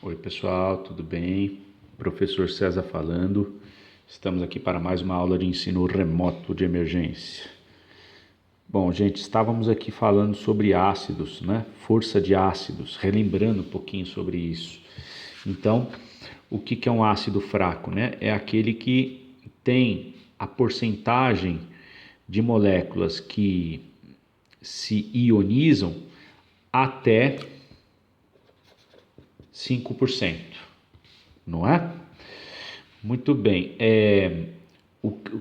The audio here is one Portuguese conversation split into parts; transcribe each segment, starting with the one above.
Oi pessoal, tudo bem? Professor César falando. Estamos aqui para mais uma aula de ensino remoto de emergência. Bom, gente, estávamos aqui falando sobre ácidos, né? Força de ácidos, relembrando um pouquinho sobre isso. Então, o que é um ácido fraco, né? É aquele que tem a porcentagem de moléculas que se ionizam até 5%, não é? Muito bem.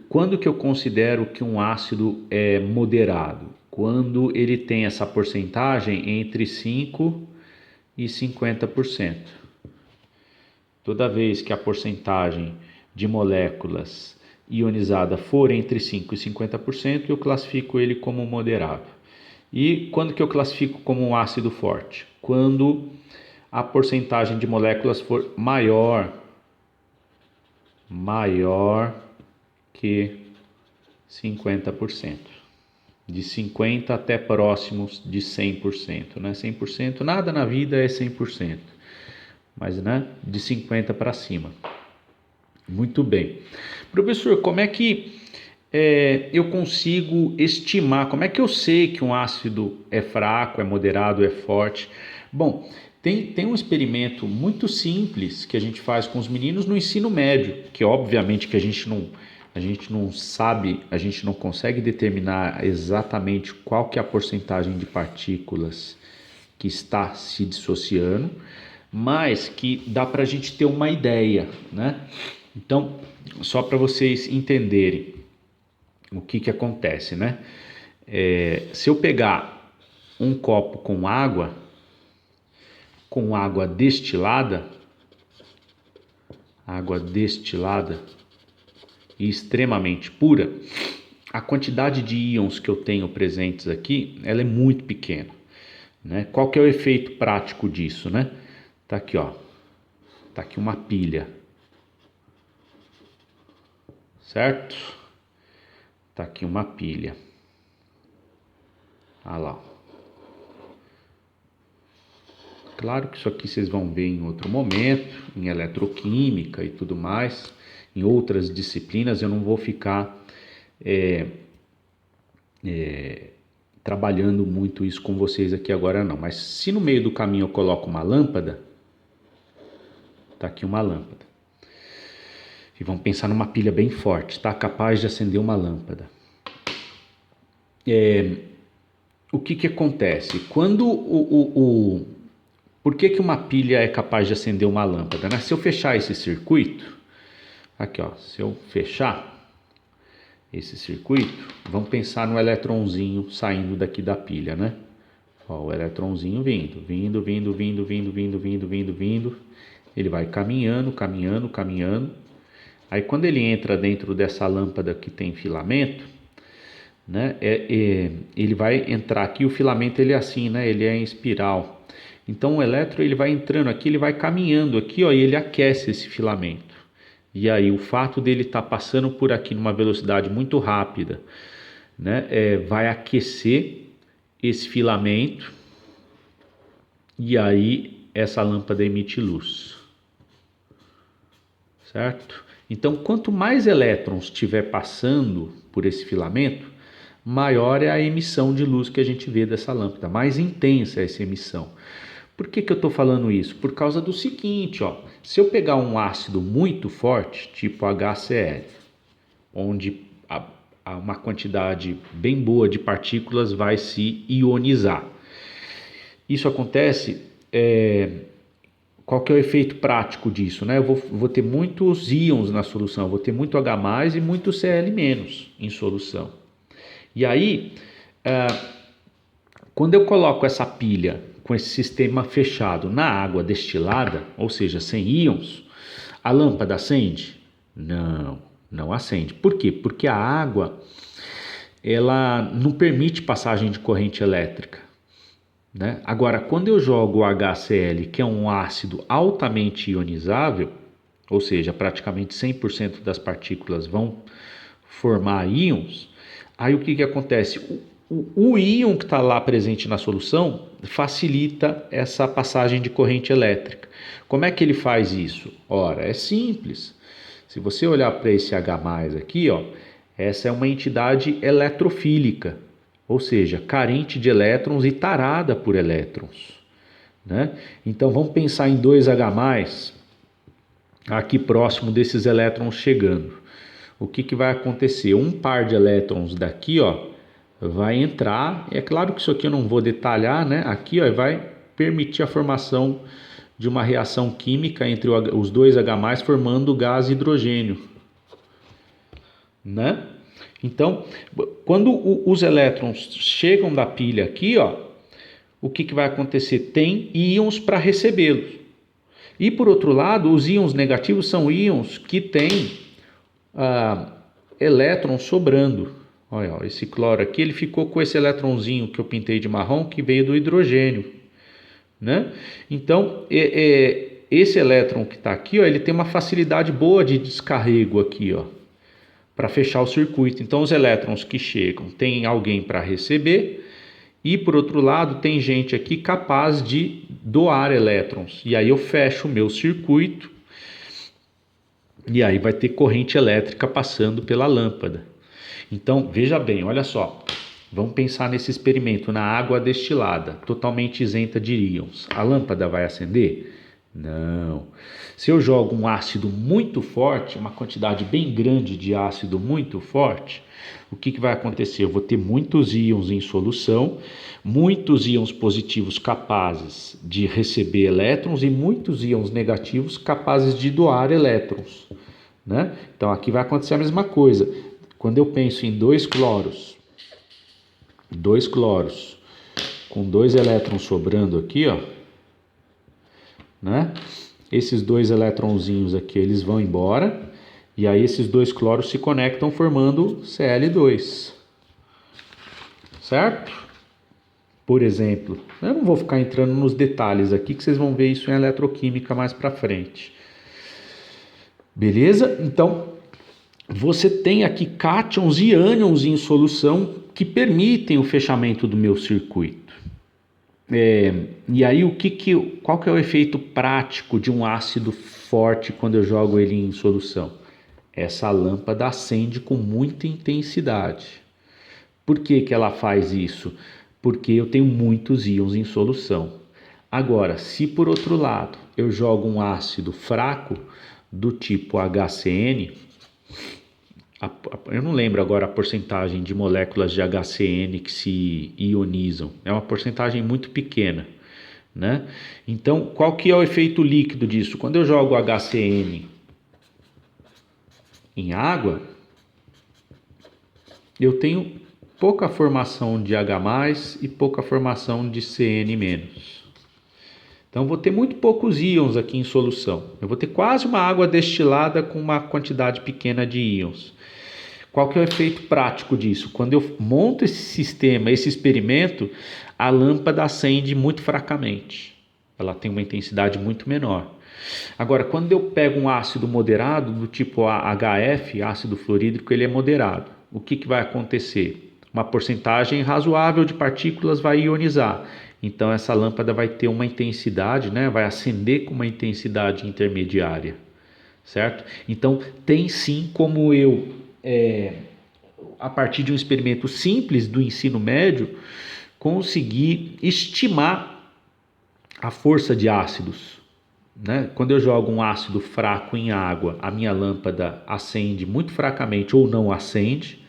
Quando que eu considero que um ácido é moderado? Quando ele tem essa porcentagem entre 5% e 50%. Toda vez que a porcentagem de moléculas ionizadas for entre 5% e 50%, eu classifico ele como moderado. E quando que eu classifico como um ácido forte? Quando a porcentagem de moléculas for maior que 50%. De 50% até próximos de 100%. Né? 100%, nada na vida é 100%. Mas né, de 50% para cima. Muito bem. Professor, como é que eu consigo estimar, como é que eu sei que um ácido é fraco, é moderado, é forte? Bom, tem um experimento muito simples que a gente faz com os meninos no ensino médio, que obviamente que a gente não sabe, a gente não consegue determinar exatamente qual que é a porcentagem de partículas que está se dissociando, mas que dá para a gente ter uma ideia, né? Então, só para vocês entenderem o que acontece, né? Se eu pegar um copo com água destilada e extremamente pura, a quantidade de íons que eu tenho presentes aqui, ela é muito pequena, né? Qual que é o efeito prático disso, né? Tá aqui, ó. Tá aqui uma pilha. Certo? Tá aqui uma pilha. Olha lá. Claro que isso aqui vocês vão ver em outro momento, em eletroquímica e tudo mais, em outras disciplinas. Eu não vou ficar trabalhando muito isso com vocês aqui agora não. Mas se no meio do caminho eu coloco uma lâmpada, tá aqui uma lâmpada. E vamos pensar numa pilha bem forte, tá? Capaz de acender uma lâmpada. O que acontece? Quando por que uma pilha é capaz de acender uma lâmpada, né? Se eu fechar esse circuito, aqui ó, se eu fechar esse circuito, vamos pensar no eletrãozinho saindo daqui da pilha, né? Ó, o eletrãozinho vindo. Ele vai caminhando. Aí quando ele entra dentro dessa lâmpada que tem filamento, né? Ele vai entrar aqui, o filamento ele é assim, né? Ele é em espiral. Então o elétron ele vai entrando aqui, ele vai caminhando aqui, ó, e ele aquece esse filamento. E aí o fato dele estar passando por aqui numa velocidade muito rápida, né? Vai aquecer esse filamento e aí essa lâmpada emite luz. Certo? Então quanto mais elétrons estiver passando por esse filamento, maior é a emissão de luz que a gente vê dessa lâmpada, mais intensa é essa emissão. Por que eu estou falando isso? Por causa do seguinte, ó, se eu pegar um ácido muito forte, tipo HCl, onde uma quantidade bem boa de partículas vai se ionizar. Isso acontece, qual que é o efeito prático disso, né? Eu vou ter muitos íons na solução, vou ter muito H+, e muito Cl- em solução. E aí, quando eu coloco essa pilha com esse sistema fechado na água destilada, ou seja, sem íons, a lâmpada acende? Não acende. Por quê? Porque a água ela não permite passagem de corrente elétrica, né? Agora, quando eu jogo o HCl, que é um ácido altamente ionizável, ou seja, praticamente 100% das partículas vão formar íons, aí o que acontece? o íon que está lá presente na solução facilita essa passagem de corrente elétrica. Como é que ele faz isso? Ora, é simples. Se você olhar para esse H+ aqui, ó, essa é uma entidade eletrofílica, ou seja, carente de elétrons e tarada por elétrons, né? Então vamos pensar em 2H+, aqui próximo desses elétrons chegando. O que vai acontecer? Um par de elétrons daqui, ó, vai entrar. É claro que isso aqui eu não vou detalhar, né? Aqui, ó, vai permitir a formação de uma reação química entre os 2H+, formando o gás hidrogênio, né? Então, quando os elétrons chegam da pilha aqui, ó, o que vai acontecer? Tem íons para recebê-los. E por outro lado, os íons negativos são íons que têm elétrons sobrando. Olha, ó, esse cloro aqui, ele ficou com esse elétronzinho que eu pintei de marrom, que veio do hidrogênio, né? Então, esse elétron que está aqui, ó, ele tem uma facilidade boa de descarrego aqui, ó, para fechar o circuito. Então, os elétrons que chegam, tem alguém para receber, e por outro lado, tem gente aqui capaz de doar elétrons. E aí eu fecho o meu circuito, e aí vai ter corrente elétrica passando pela lâmpada. Então, veja bem, olha só. Vamos pensar nesse experimento na água destilada, totalmente isenta de íons. A lâmpada vai acender? Não. Se eu jogo um ácido muito forte, uma quantidade bem grande de ácido muito forte, o que vai acontecer? Eu vou ter muitos íons em solução, muitos íons positivos capazes de receber elétrons e muitos íons negativos capazes de doar elétrons, né? Então aqui vai acontecer a mesma coisa. Quando eu penso em dois cloros com 2 elétrons sobrando aqui, ó, né? Esses 2 eletronzinhos aqui, eles vão embora, e aí esses 2 cloros se conectam formando Cl2, certo? Por exemplo, eu não vou ficar entrando nos detalhes aqui, que vocês vão ver isso em eletroquímica mais para frente. Beleza? Então, você tem aqui cátions e ânions em solução que permitem o fechamento do meu circuito. E aí qual que é o efeito prático de um ácido forte quando eu jogo ele em solução? Essa lâmpada acende com muita intensidade. Por que ela faz isso? Porque eu tenho muitos íons em solução. Agora, se por outro lado eu jogo um ácido fraco do tipo HCN, eu não lembro agora a porcentagem de moléculas de HCN que se ionizam, é uma porcentagem muito pequena, né? Então, qual que é o efeito líquido disso? Quando eu jogo HCN em água, eu tenho pouca formação de H+ e pouca formação de CN-. Então, vou ter muito poucos íons aqui em solução. Eu vou ter quase uma água destilada com uma quantidade pequena de íons. Qual que é o efeito prático disso? Quando eu monto esse sistema, esse experimento, a lâmpada acende muito fracamente. Ela tem uma intensidade muito menor. Agora, quando eu pego um ácido moderado, do tipo HF, ácido fluorídrico, ele é moderado. O que vai acontecer? Uma porcentagem razoável de partículas vai ionizar. Então, essa lâmpada vai ter uma intensidade, né? Vai acender com uma intensidade intermediária, certo? Então, tem sim como eu, a partir de um experimento simples do ensino médio, conseguir estimar a força de ácidos, né? Quando eu jogo um ácido fraco em água, a minha lâmpada acende muito fracamente ou não acende.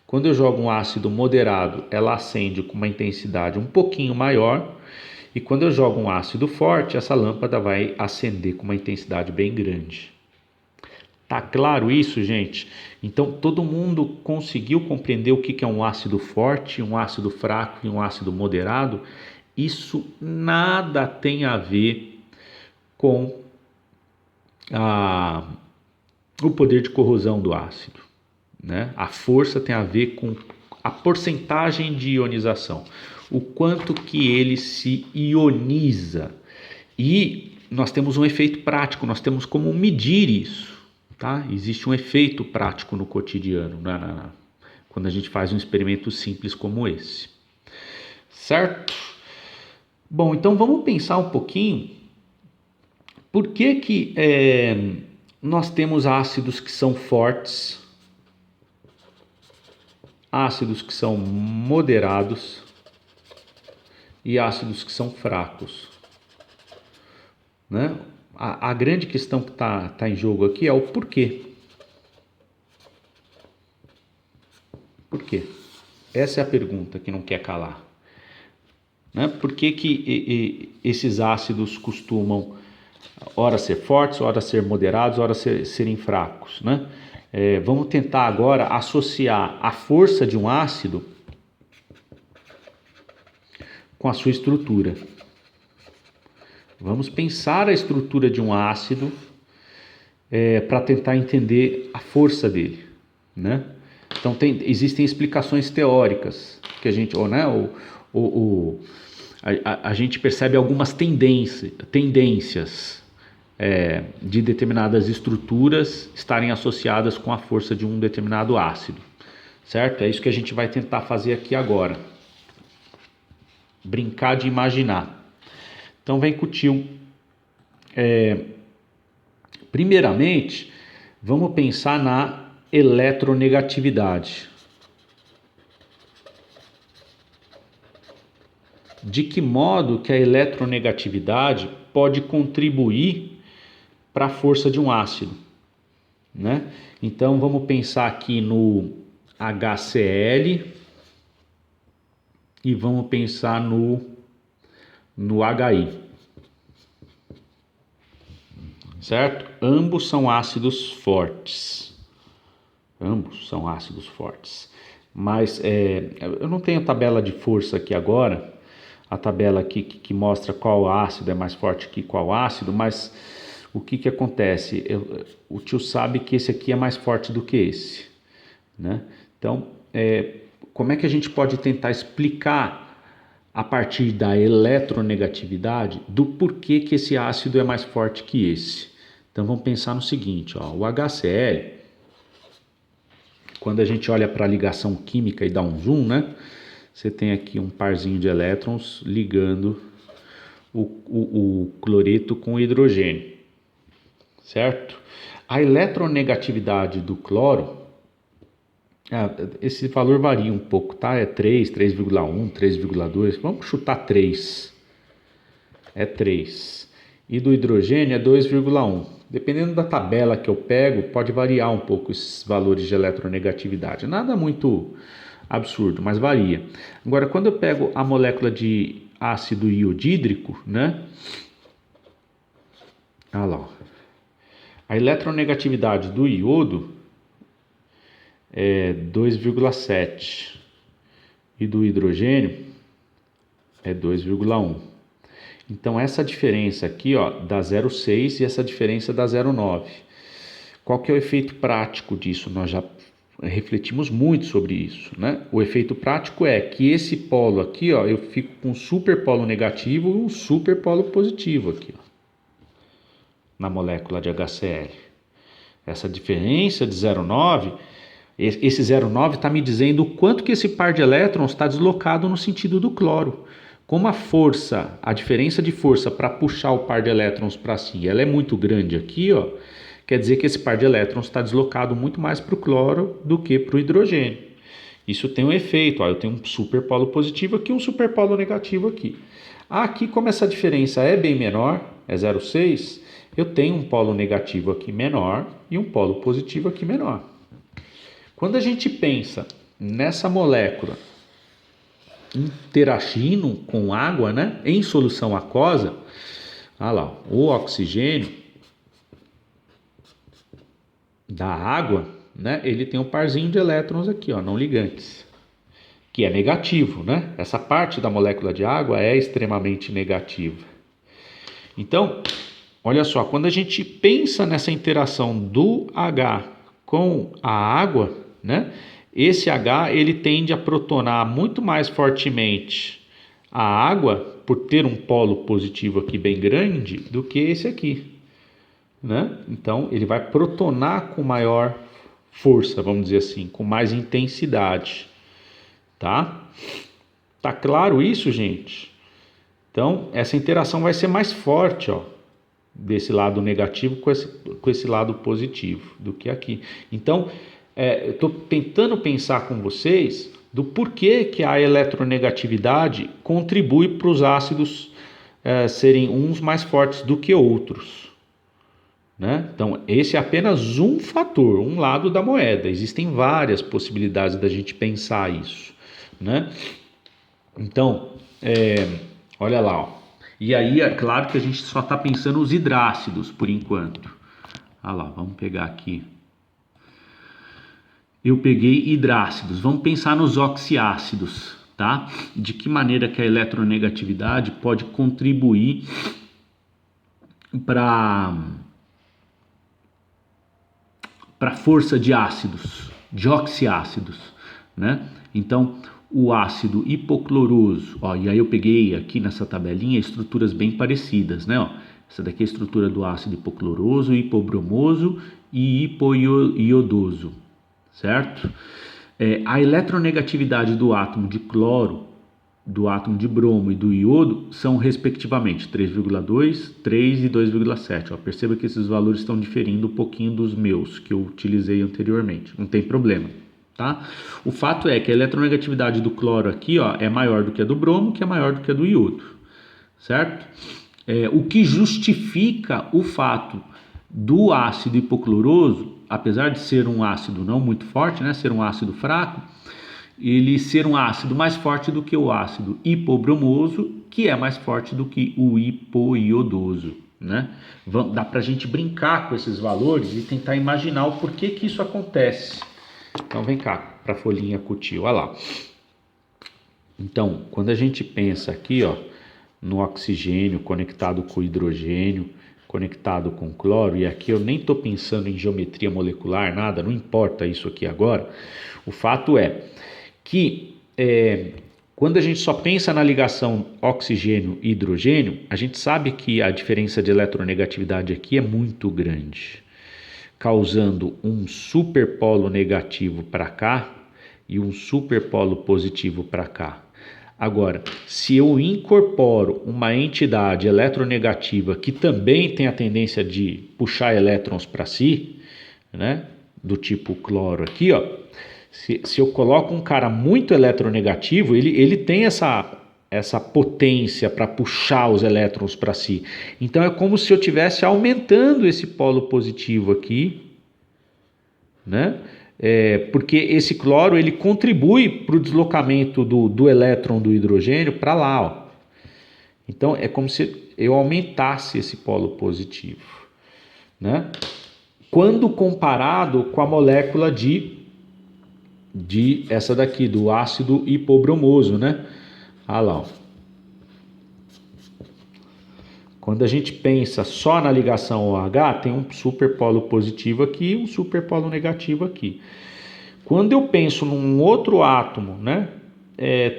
Quando eu jogo um ácido moderado, ela acende com uma intensidade um pouquinho maior. E quando eu jogo um ácido forte, essa lâmpada vai acender com uma intensidade bem grande. Tá claro isso, gente? Então, todo mundo conseguiu compreender o que é um ácido forte, um ácido fraco e um ácido moderado? Isso nada tem a ver com o poder de corrosão do ácido, né? A força tem a ver com a porcentagem de ionização, o quanto que ele se ioniza. E nós temos um efeito prático, nós temos como medir isso, tá? Existe um efeito prático no cotidiano, quando a gente faz um experimento simples como esse. Certo? Bom, então vamos pensar um pouquinho por que nós temos ácidos que são fortes, ácidos que são moderados e ácidos que são fracos, né? A grande questão que está em jogo aqui é o porquê. Por quê? Essa é a pergunta que não quer calar. Né? Por que esses ácidos costumam, ora ser fortes, ora ser moderados, ora serem fracos? Né? Vamos tentar agora associar a força de um ácido com a sua estrutura. Vamos pensar a estrutura de um ácido para tentar entender a força dele, né? Então existem explicações teóricas que a gente, a gente percebe algumas tendências de determinadas estruturas estarem associadas com a força de um determinado ácido, certo? É isso que a gente vai tentar fazer aqui agora. Brincar de imaginar. Então vem com o tio. Primeiramente, vamos pensar na eletronegatividade. De que modo que a eletronegatividade pode contribuir para a força de um ácido, né? Então vamos pensar aqui no HCl e vamos pensar no HI, certo? Ambos são ácidos fortes. Mas eu não tenho tabela de força aqui agora, a tabela aqui que mostra qual ácido é mais forte que qual ácido, mas o que acontece? O tio sabe que esse aqui é mais forte do que esse, né? Então, como é que a gente pode tentar explicar a partir da eletronegatividade do porquê que esse ácido é mais forte que esse? Então vamos pensar no seguinte, ó, o HCl, quando a gente olha para a ligação química e dá um zoom, né? Você tem aqui um parzinho de elétrons ligando o cloreto com o hidrogênio, certo? A eletronegatividade do cloro, esse valor varia um pouco, tá? É 3, 3,1, 3,2, vamos chutar 3. É 3. E do hidrogênio é 2,1. Dependendo da tabela que eu pego, pode variar um pouco esses valores de eletronegatividade. Nada muito absurdo, mas varia. Agora, quando eu pego a molécula de ácido iodídrico, né? Olha lá. A eletronegatividade do iodo é 2,7 e do hidrogênio é 2,1. Então essa diferença aqui, ó, dá 0,6 e essa diferença dá 0,9. Qual que é o efeito prático disso? Nós já refletimos muito sobre isso, né? O efeito prático é que esse polo aqui, ó, eu fico com um superpolo negativo e um superpolo positivo aqui, ó, na molécula de HCl. Essa diferença de 0,9, esse 0,9 está me dizendo o quanto que esse par de elétrons está deslocado no sentido do cloro. Como a diferença de força para puxar o par de elétrons para si, ela é muito grande aqui, ó, quer dizer que esse par de elétrons está deslocado muito mais para o cloro do que para o hidrogênio. Isso tem um efeito, ó, eu tenho um superpolo positivo aqui e um superpolo negativo aqui. Aqui, como essa diferença é bem menor, é 0,6, eu tenho um polo negativo aqui menor e um polo positivo aqui menor. Quando a gente pensa nessa molécula interagindo com água, né, em solução aquosa, olha lá, o oxigênio da água, né, ele tem um parzinho de elétrons aqui, ó, não ligantes, que é negativo, né? Essa parte da molécula de água é extremamente negativa. Então, olha só, quando a gente pensa nessa interação do H com a água, né, esse H ele tende a protonar muito mais fortemente a água, por ter um polo positivo aqui bem grande, do que esse aqui, né? Então ele vai protonar com maior força, vamos dizer assim, com mais intensidade, tá? Tá claro isso, gente? Então, essa interação vai ser mais forte, ó, desse lado negativo com esse lado positivo do que aqui. Então, eu estou tentando pensar com vocês do porquê que a eletronegatividade contribui para os ácidos serem uns mais fortes do que outros. Né? Então, esse é apenas um fator, um lado da moeda. Existem várias possibilidades da gente pensar isso. Né? Então, olha lá. Ó. E aí, é claro que a gente só está pensando os hidrácidos por enquanto. Olha lá, vamos pegar aqui. Eu peguei hidrácidos. Vamos pensar nos oxiácidos, tá? De que maneira que a eletronegatividade pode contribuir para a força de ácidos, de oxiácidos, né? Então, o ácido hipocloroso, ó, e aí eu peguei aqui nessa tabelinha estruturas bem parecidas, né? Ó, essa daqui é a estrutura do ácido hipocloroso, hipobromoso e hipoiodoso, certo? A eletronegatividade do átomo de cloro, do átomo de bromo e do iodo são respectivamente 3,2, 3 e 2,7. Perceba que esses valores estão diferindo um pouquinho dos meus, que eu utilizei anteriormente, não tem problema. Tá? O fato é que a eletronegatividade do cloro aqui, ó, é maior do que a do bromo, que é maior do que a do iodo, certo? O que justifica o fato do ácido hipocloroso, apesar de ser um ácido não muito forte, né, ser um ácido fraco, ele ser um ácido mais forte do que o ácido hipobromoso, que é mais forte do que o hipoiodoso. Né? Dá para a gente brincar com esses valores e tentar imaginar o porquê que isso acontece. Então vem cá, para a folhinha cutil, olha lá. Então, quando a gente pensa aqui, ó, no oxigênio conectado com o hidrogênio, conectado com o cloro, e aqui eu nem estou pensando em geometria molecular, nada, não importa isso aqui agora. O fato é que quando a gente só pensa na ligação oxigênio e hidrogênio, a gente sabe que a diferença de eletronegatividade aqui é muito grande, causando um superpolo negativo para cá e um superpolo positivo para cá. Agora, se eu incorporo uma entidade eletronegativa que também tem a tendência de puxar elétrons para si, né, do tipo cloro aqui, ó, se eu coloco um cara muito eletronegativo, ele tem essa potência para puxar os elétrons para si. Então é como se eu estivesse aumentando esse polo positivo aqui, né? Porque esse cloro ele contribui para o deslocamento do elétron do hidrogênio para lá. Ó. Então é como se eu aumentasse esse polo positivo, né? Quando comparado com a molécula de essa daqui, do ácido hipobromoso, né? Olha lá. Ó. Quando a gente pensa só na ligação OH, tem um superpolo positivo aqui e um superpolo negativo aqui. Quando eu penso num outro átomo, né,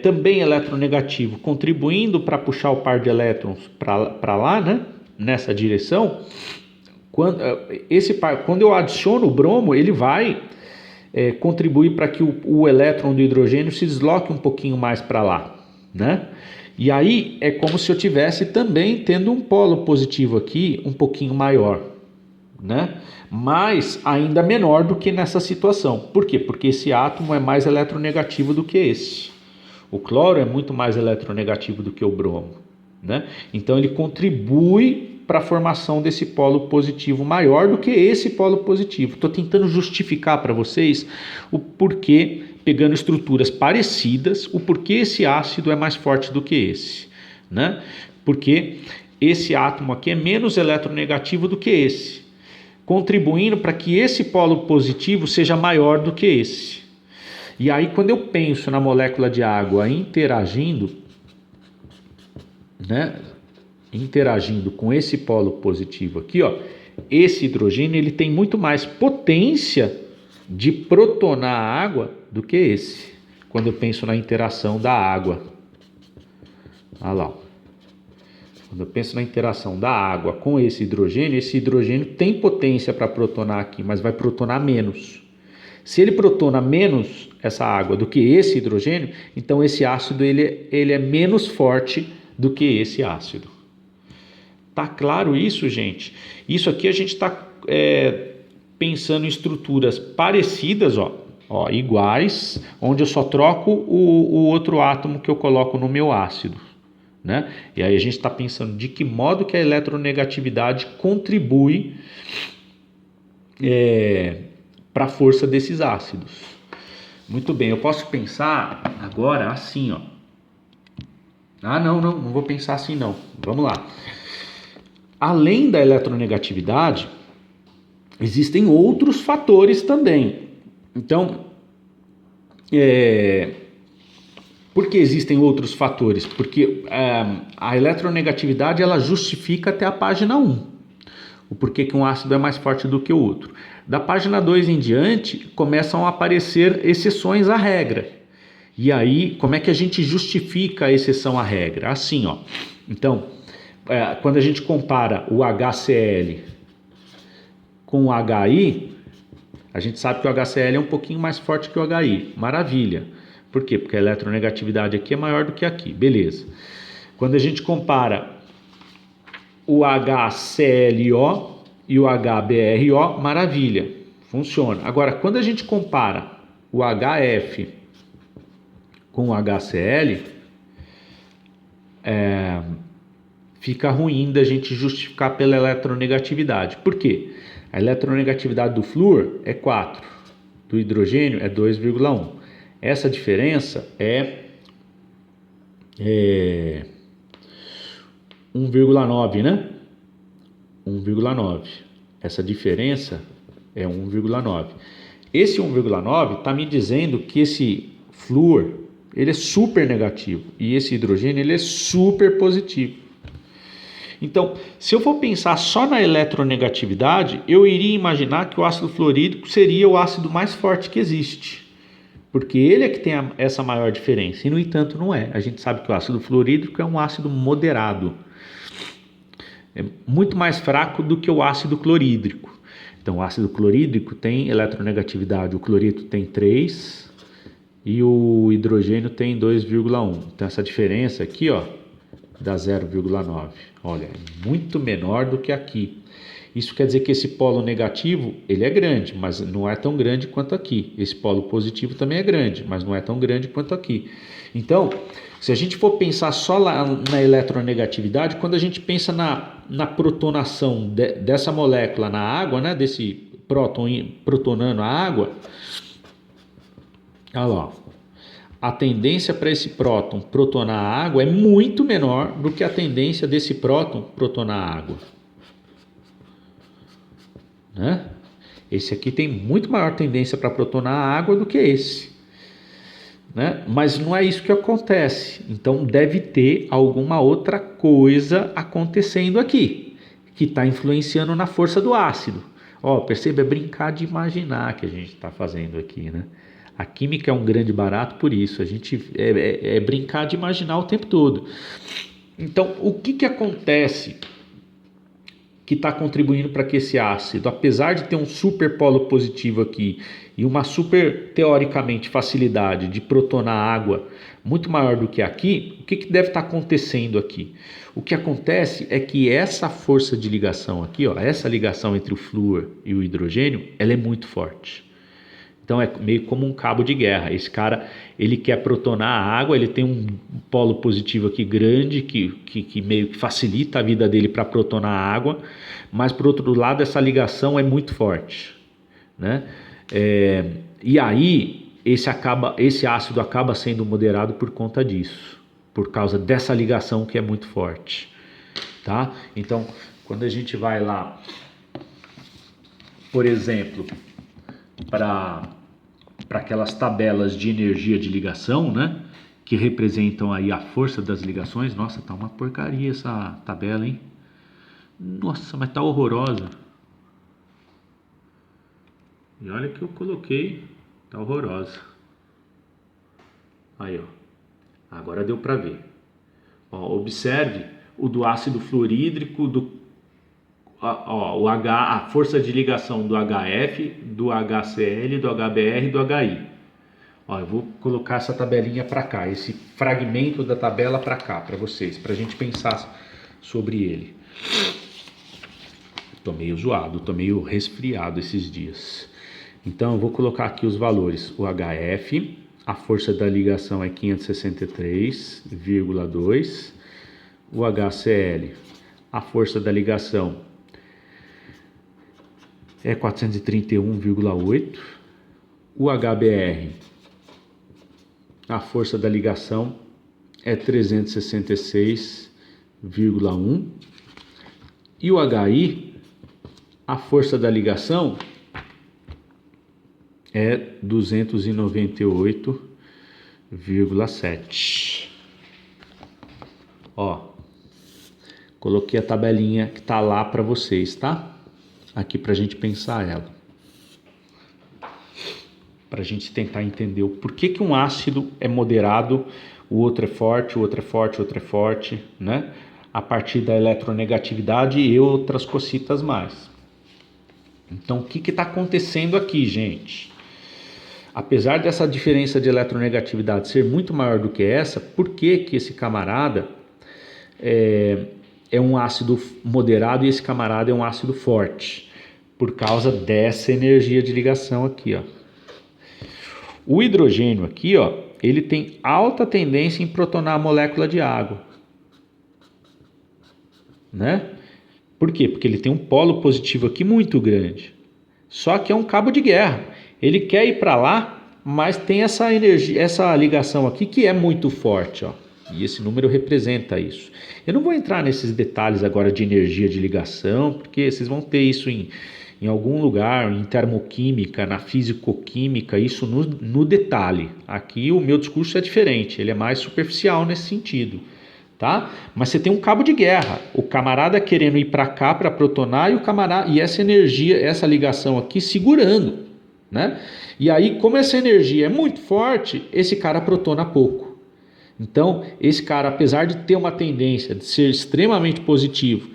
também eletronegativo, contribuindo para puxar o par de elétrons para lá, né, nessa direção, quando eu adiciono o bromo, ele vai contribuir para que o elétron do hidrogênio se desloque um pouquinho mais para lá, né? E aí é como se eu tivesse também tendo um polo positivo aqui um pouquinho maior, né? Mas ainda menor do que nessa situação. Por quê? Porque esse átomo é mais eletronegativo do que esse. O cloro é muito mais eletronegativo do que o bromo, né? Então ele contribui para a formação desse polo positivo maior do que esse polo positivo. Estou tentando justificar para vocês o porquê, pegando estruturas parecidas, o porquê esse ácido é mais forte do que esse, né? Porque esse átomo aqui é menos eletronegativo do que esse, contribuindo para que esse polo positivo seja maior do que esse. E aí quando eu penso na molécula de água interagindo, né, interagindo com esse polo positivo aqui, ó, esse hidrogênio ele tem muito mais potência de protonar a água do que esse, quando eu penso na interação da água. Olha lá. Quando eu penso na interação da água com esse hidrogênio tem potência para protonar aqui, mas vai protonar menos. Se ele protona menos essa água do que esse hidrogênio, então esse ácido ele é menos forte do que esse ácido. Tá claro isso, gente? Isso aqui a gente está pensando em estruturas parecidas, iguais, onde eu só troco o outro átomo que eu coloco no meu ácido, né? E aí a gente está pensando de que modo que a eletronegatividade contribui para a força desses ácidos. Muito bem, eu posso pensar agora assim, ó. Não vou pensar assim não. Vamos lá. Além da eletronegatividade, existem outros fatores também. Então, por que existem outros fatores? Porque a eletronegatividade ela justifica até a página 1. O porquê que um ácido é mais forte do que o outro. Da página 2 em diante, começam a aparecer exceções à regra. E aí, como é que a gente justifica a exceção à regra? Assim, ó. Então, quando a gente compara o HCl com o HI, a gente sabe que o HCl é um pouquinho mais forte que o HI. Maravilha. Por quê? Porque a eletronegatividade aqui é maior do que aqui. Beleza. Quando a gente compara o HClO e o HBrO, maravilha, funciona. Agora, quando a gente compara o HF com o HCl, fica ruim da gente justificar pela eletronegatividade. Por quê? A eletronegatividade do flúor é 4, do hidrogênio é 2,1. Essa diferença é 1,9, né? 1,9. Essa diferença é 1,9. Esse 1,9 está me dizendo que esse flúor ele é super negativo e esse hidrogênio ele é super positivo. Então, se eu for pensar só na eletronegatividade, eu iria imaginar que o ácido fluorídrico seria o ácido mais forte que existe, porque ele é que tem essa maior diferença, e no entanto não é. A gente sabe que o ácido fluorídrico é um ácido moderado, é muito mais fraco do que o ácido clorídrico. Então, o ácido clorídrico tem eletronegatividade, o cloreto tem 3 e o hidrogênio tem 2,1. Então, essa diferença aqui, ó, dá 0,9. Olha, é muito menor do que aqui. Isso quer dizer que esse polo negativo, ele é grande, mas não é tão grande quanto aqui. Esse polo positivo também é grande, mas não é tão grande quanto aqui. Então, se a gente for pensar só lá na eletronegatividade, quando a gente pensa na protonação dessa molécula na água, né, desse próton protonando a água, olha lá, a tendência para esse próton protonar a água é muito menor do que a tendência desse próton protonar a água. Né? Esse aqui tem muito maior tendência para protonar a água do que esse. Né? Mas não é isso que acontece. Então deve ter alguma outra coisa acontecendo aqui, que está influenciando na força do ácido. Perceba, é brincar de imaginar que a gente está fazendo aqui, né? A química é um grande barato por isso. A gente é brincar de imaginar o tempo todo. Então, o que acontece que está contribuindo para que esse ácido, apesar de ter um super polo positivo aqui e uma super, teoricamente, facilidade de protonar água muito maior do que aqui, o que deve estar acontecendo aqui? O que acontece é que essa força de ligação aqui, essa ligação entre o flúor e o hidrogênio, ela é muito forte. Então é meio como um cabo de guerra. Esse cara, ele quer protonar a água, ele tem um polo positivo aqui grande que meio que facilita a vida dele para protonar a água, mas por outro lado essa ligação é muito forte, né? E aí esse ácido acaba sendo moderado por conta disso, por causa dessa ligação que é muito forte, tá? Então quando a gente vai lá, por exemplo, para aquelas tabelas de energia de ligação, né? Que representam aí a força das ligações. Nossa, tá uma porcaria essa tabela, hein? Nossa, mas tá horrorosa. E olha que eu coloquei, tá horrorosa. Aí, ó. Agora deu para ver. Observe o do ácido fluorídrico, a força de ligação do HF, do HCl, do HBr e do HI. Ó, eu vou colocar essa tabelinha para cá, esse fragmento da tabela para cá, para vocês, para a gente pensar sobre ele. Tô meio zoado, tô meio resfriado esses dias. Então eu vou colocar aqui os valores. O HF, a força da ligação é 563,2. O HCl, a força da ligação é 431,8. O HBr, a força da ligação é 366,1. E o HI, a força da ligação é 298,7. Ó, coloquei a tabelinha que tá lá para vocês, tá? Aqui pra gente pensar ela. Pra gente tentar entender o porquê que um ácido é moderado, o outro é forte, o outro é forte, o outro é forte, né? A partir da eletronegatividade e outras cocitas mais. Então, o que está acontecendo aqui, gente? Apesar dessa diferença de eletronegatividade ser muito maior do que essa, por que esse camarada é um ácido moderado e esse camarada é um ácido forte? Por causa dessa energia de ligação aqui, ó. O hidrogênio aqui, ó, ele tem alta tendência em protonar a molécula de água, né? Por quê? Porque ele tem um polo positivo aqui muito grande. Só que é um cabo de guerra. Ele quer ir para lá, mas tem essa energia, essa ligação aqui que é muito forte, ó. E esse número representa isso. Eu não vou entrar nesses detalhes agora de energia de ligação, porque vocês vão ter isso em algum lugar, em termoquímica, na fisicoquímica, isso no detalhe. Aqui o meu discurso é diferente, ele é mais superficial nesse sentido. Tá? Mas você tem um cabo de guerra, o camarada querendo ir para cá para protonar e essa energia, essa ligação aqui segurando, né? E aí, como essa energia é muito forte, esse cara protona pouco. Então, esse cara, apesar de ter uma tendência de ser extremamente positivo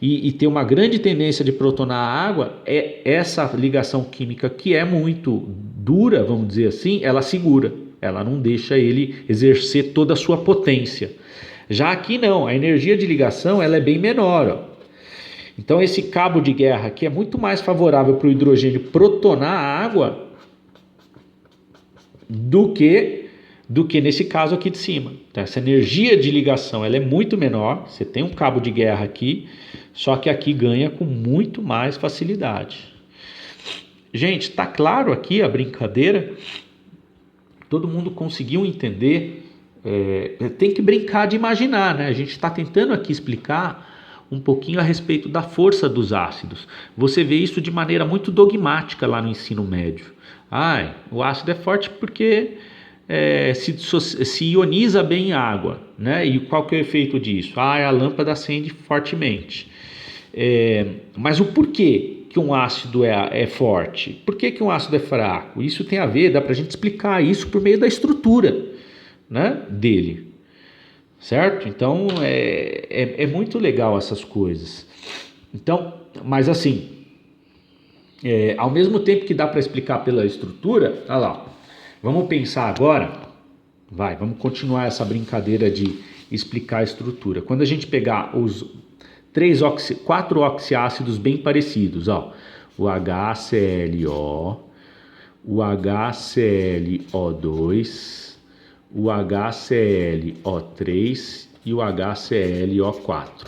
e ter uma grande tendência de protonar a água, essa ligação química que é muito dura, vamos dizer assim, ela segura, ela não deixa ele exercer toda a sua potência. Já aqui não, a energia de ligação ela é bem menor. Ó. Então esse cabo de guerra aqui é muito mais favorável para o hidrogênio protonar a água do que nesse caso aqui de cima. Então, essa energia de ligação ela é muito menor, você tem um cabo de guerra aqui, só que aqui ganha com muito mais facilidade. Gente, tá claro aqui a brincadeira? Todo mundo conseguiu entender? Tem que brincar de imaginar, né? A gente está tentando aqui explicar um pouquinho a respeito da força dos ácidos. Você vê isso de maneira muito dogmática lá no ensino médio. O ácido é forte porque se ioniza bem em água, né? E qual que é o efeito disso? A lâmpada acende fortemente. Mas o porquê que um ácido é forte? Por que um ácido é fraco? Isso tem a ver, dá para a gente explicar isso por meio da estrutura, né, dele, certo? Então é muito legal essas coisas. Então, mas assim, ao mesmo tempo que dá para explicar pela estrutura, olha lá, vamos pensar agora, vamos continuar essa brincadeira de explicar a estrutura. Quando a gente pegar os 4 oxiácidos bem parecidos, ó, o HClO, o HClO2, o HClO3 e o HClO4,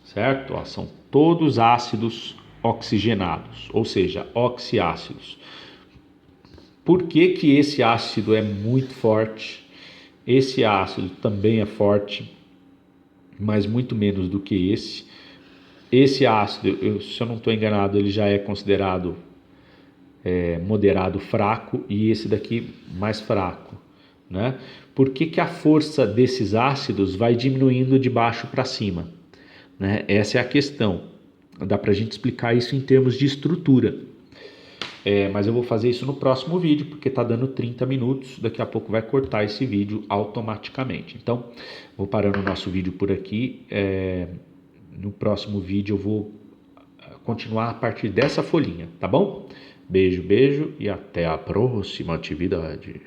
certo? Ó, são todos ácidos oxigenados, ou seja, oxiácidos. Por que esse ácido é muito forte? Esse ácido também é forte, mas muito menos do que esse. Esse ácido, se eu não estou enganado, ele já é considerado moderado fraco, e esse daqui mais fraco, né? Por que a força desses ácidos vai diminuindo de baixo para cima, né? Essa é a questão. Dá para a gente explicar isso em termos de estrutura, mas eu vou fazer isso no próximo vídeo, porque está dando 30 minutos, daqui a pouco vai cortar esse vídeo automaticamente. Então, vou parando o nosso vídeo por aqui. no próximo vídeo eu vou continuar a partir dessa folhinha, tá bom? Beijo, beijo e até a próxima atividade.